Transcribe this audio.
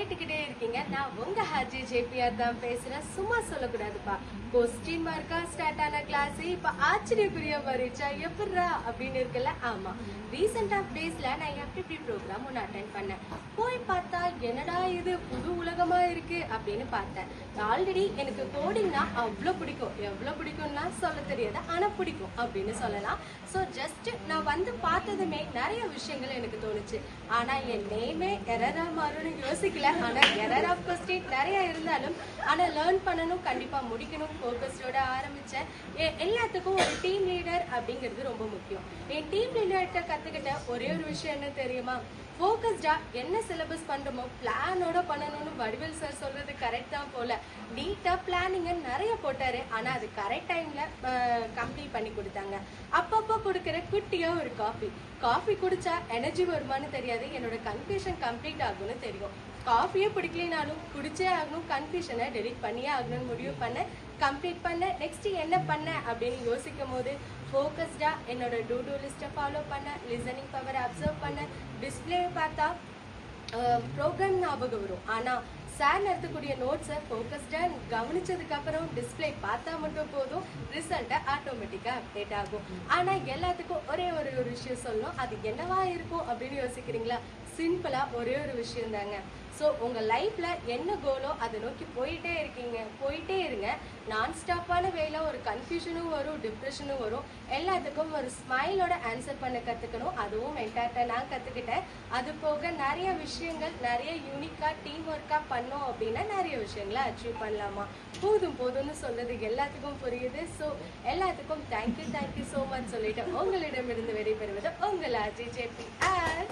கேட்டுக்கிட்டே இருக்கீங்க. நான் உங்க ஹாஜி ஜேபிஆர் தான் பேசுறேன். சும்மா சொல்லக்கூடாதுப்பா. கொஸ்டின் மார்க்கா ஸ்டார்ட் ஆன கிளாஸ் இப்ப ஆச்சரியக்குரிய பரீட்சா எப்படிரா அப்படின்னு இருக்குல்ல. ஆமா, ரீசெண்ட் ஆஃப் டேஸ்ல நான் FTP ப்ரோக்ராம் ஒன்று அட்டென்ட் பண்ணேன். போய் பார்த்தா என்னடா இது புது உலகமா இருக்கு அப்படின்னு பார்த்தேன். ஆல்ரெடி எனக்கு கோடிங்னா அவ்வளோ பிடிக்கும். எவ்வளோ பிடிக்கும்னா சொல்ல தெரியாது, ஆனா பிடிக்கும் அப்படின்னு சொல்லலாம். ஸோ ஜஸ்ட் நான் வந்து பார்த்ததுமே நிறைய விஷயங்கள் எனக்கு தோணுச்சு. ஆனா என் நேமே எரரா மாறும்னு யோசிக்கல. ஆனா எரர் ஆஃப் கொஸ்டின் நிறைய இருந்தாலும் ஆனா லேர்ன் பண்ணணும், கண்டிப்பா முடிக்கணும், ஃபோக்கஸ்டோட ஆரம்பிச்சேன். எல்லாத்துக்கும் ஒரு டீம் லீடர் அப்படிங்கிறது ரொம்ப முக்கியம். என் டீம் லீடர்கிட்ட கத்துக்கிட்ட ஒரே ஒரு விஷயம் என்ன தெரியுமா? ஃபோக்கஸ்டா என்ன சிலபஸ் பண்றோமோ பிளானோட பண்ணணும்னு வடிவேல் சார் சொல்றது கரெக்ட் தான் போல. நீட்டா பிளானிங்க நிறைய போட்டாரு, ஆனா அது கரெக்ட் டைம்ல கம்ப்ளீட் பண்ணி கொடுத்தாங்க. அப்பப்போ கொடுக்குற குட்டியா ஒரு காஃபி குடிச்சா எனர்ஜி வருமானு தெரியாது, என்னோட கன்ஃபியூஷன் கம்ப்ளீட் ஆகும்னு தெரியும். காஃபியே பிடிக்கலனாலும் குடிச்சே ஆகணும், கன்ஃபியூஷனை டெலிட் பண்ணியே ஆகணும்னு முடிவு பண்ண, கம்ப்ளீட் பண்ண. நெக்ஸ்ட் என்ன பண்ண அப்படின்னு யோசிக்கும் போது ஃபோக்கஸ்டா என்னோட டூ லிஸ்ட்டை ஃபாலோ பண்ண, லிசனிங் பவரை அப்சர்வ் பண்ண, டிஸ்பிளே பார்த்தா ப்ரோக்ராம் ஞாபகம் வரும். ஆனா சார் நடத்தக்கூடிய நோட்ஸை ஃபோக்கஸ்டா கவனிச்சதுக்கு அப்புறம் டிஸ்பிளே பார்த்தா மட்டும் போதும், ரிசல்ட்டை ஆட்டோமேட்டிக்கா அப்டேட் ஆகும். ஆனா எல்லாத்துக்கும் ஒரே ஒரு விஷயம் சொல்லணும். அது என்னவா இருக்கும் அப்படின்னு யோசிக்கிறீங்களா? சிம்பிளா ஒரே ஒரு விஷயம் தாங்க. ஸோ உங்க லைஃப்ல என்ன கோலோ அதை நோக்கி போயிட்டே இருங்க. நான் ஸ்டாப்பான வேலை ஒரு கன்ஃபியூஷனும் வரும், டிப்ரெஷனும் வரும். எல்லாத்துக்கும் ஒரு ஸ்மைலோட ஆன்சர் பண்ண கத்துக்கணும். அதுவும் மென்டார்ட்ட நான் கத்துக்கிட்டேன். அது போக நிறைய விஷயங்கள் நிறைய யூனிக்கா டீம் ஒர்க்கா பண்ணோம் அப்படின்னா நிறைய விஷயங்களை அச்சீவ் பண்ணலாமா. போதும்னு சொல்றது எல்லாத்துக்கும் புரியுது. ஸோ எல்லாத்துக்கும் தேங்க்யூ ஸோ மச் சொல்லிட்டு உங்களிடமிருந்து விடைபெறுவது உங்கள் ஆர்ஜி ஜேபிஆர்.